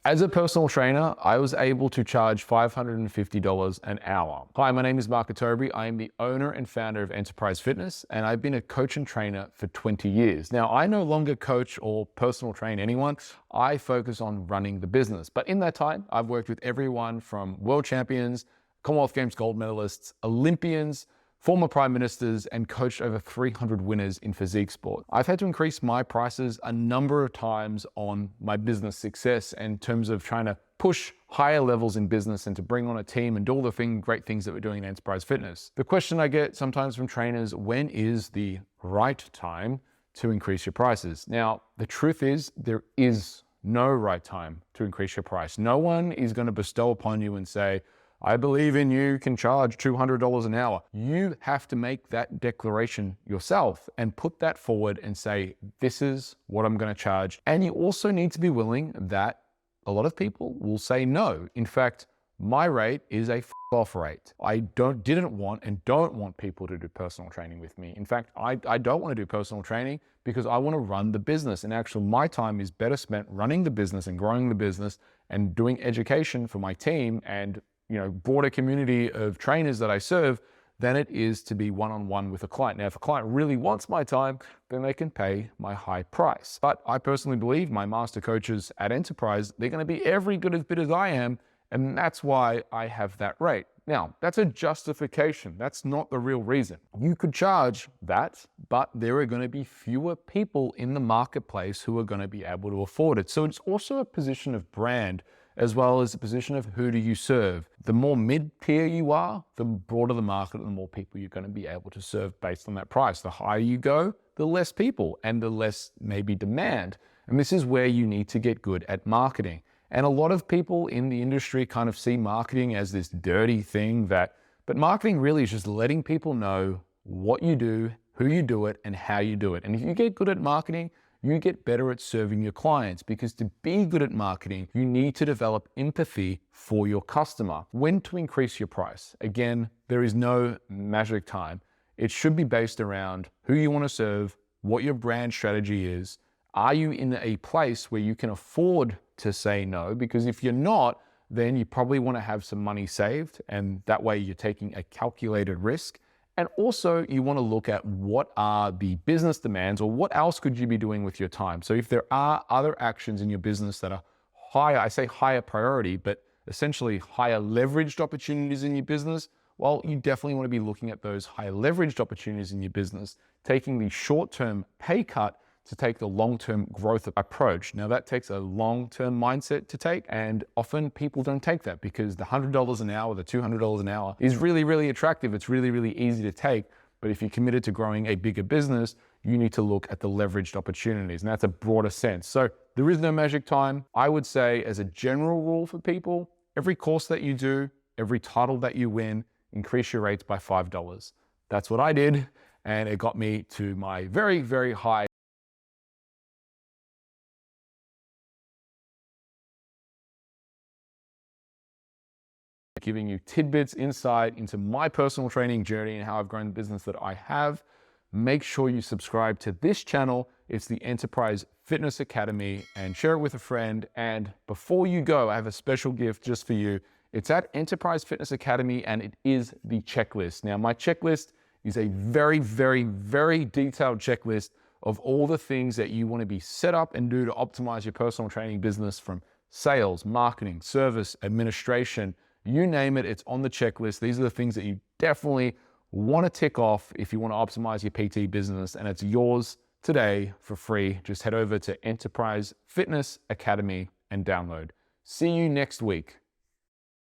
As a personal trainer, I was able to charge $550 an hour. Hi, my name is Mark Ottobre. I am the owner and founder of Enterprise Fitness, and I've been a coach and trainer for 20 years. Now, I no longer coach or personal train anyone. I focus on running the business. But in that time, I've worked with everyone from world champions, Commonwealth Games gold medalists, Olympians, former prime ministers, and coached over 300 winners in physique sport. I've had to increase my prices a number of times on my business success in terms of trying to push higher levels in business and to bring on a team and do all the great things that we're doing in Enterprise Fitness. The question I get sometimes from trainers, when is the right time to increase your prices? Now, the truth is there is no right time to increase your price. No one is going to bestow upon you and say, I believe in you, can charge $200 an hour. You have to make that declaration yourself and put that forward and say, this is what I'm going to charge. And you also need to be willing that a lot of people will say no. In fact, my rate is a off rate. I didn't want and don't want people to do personal training with me. In fact, I don't want to do personal training because I want to run the business. And actually, my time is better spent running the business and growing the business and doing education for my team and broader community of trainers that I serve than it is to be one-on-one with a client. Now, if a client really wants my time, then they can pay my high price. But I personally believe my master coaches at Enterprise, they're going to be every bit as I am, and that's why I have that rate. Now, that's a justification. That's not the real reason. You could charge that, but there are going to be fewer people in the marketplace who are going to be able to afford it. So it's also a position of brand, as well as a position of who do you serve. The more mid-tier you are, the broader the market and the more people you're going to be able to serve based on that price. The higher you go, the less people and the less maybe demand. And this is where you need to get good at marketing. And a lot of people in the industry kind of see marketing as this dirty thing but marketing really is just letting people know what you do, who you do it, and how you do it. And if you get good at marketing, you get better at serving your clients, because to be good at marketing, you need to develop empathy for your customer. When to increase your price? Again, there is no magic time. It should be based around who you want to serve, what your brand strategy is. Are you in a place where you can afford to say no? Because if you're not, then you probably want to have some money saved, and that way you're taking a calculated risk. And also you want to look at what are the business demands, or what else could you be doing with your time? So if there are other actions in your business that are higher, I say higher priority, but essentially higher leveraged opportunities in your business, well, you definitely want to be looking at those higher leveraged opportunities in your business, taking the short-term pay cut to take the long-term growth approach. Now that takes a long-term mindset to take, and often people don't take that because the $100 an hour, the $200 an hour is really, really attractive. It's really, really easy to take. But if you're committed to growing a bigger business, you need to look at the leveraged opportunities, and that's a broader sense. So there is no magic time. I would say, as a general rule for people, every course that you do, every title that you win, increase your rates by $5. That's what I did, and it got me to my very, very high giving you tidbits, insight into my personal training journey and how I've grown the business that I have. Make sure you subscribe to this channel. It's the Enterprise Fitness Academy, and share it with a friend. And before you go, I have a special gift just for you. It's at Enterprise Fitness Academy, and it is the checklist. Now, my checklist is a very, very, very detailed checklist of all the things that you want to be set up and do to optimize your personal training business, from sales, marketing, service, administration. You name it, it's on the checklist. These are the things that you definitely want to tick off if you want to optimize your PT business, and it's yours today for free. Just head over to Enterprise Fitness Academy and download. See you next week.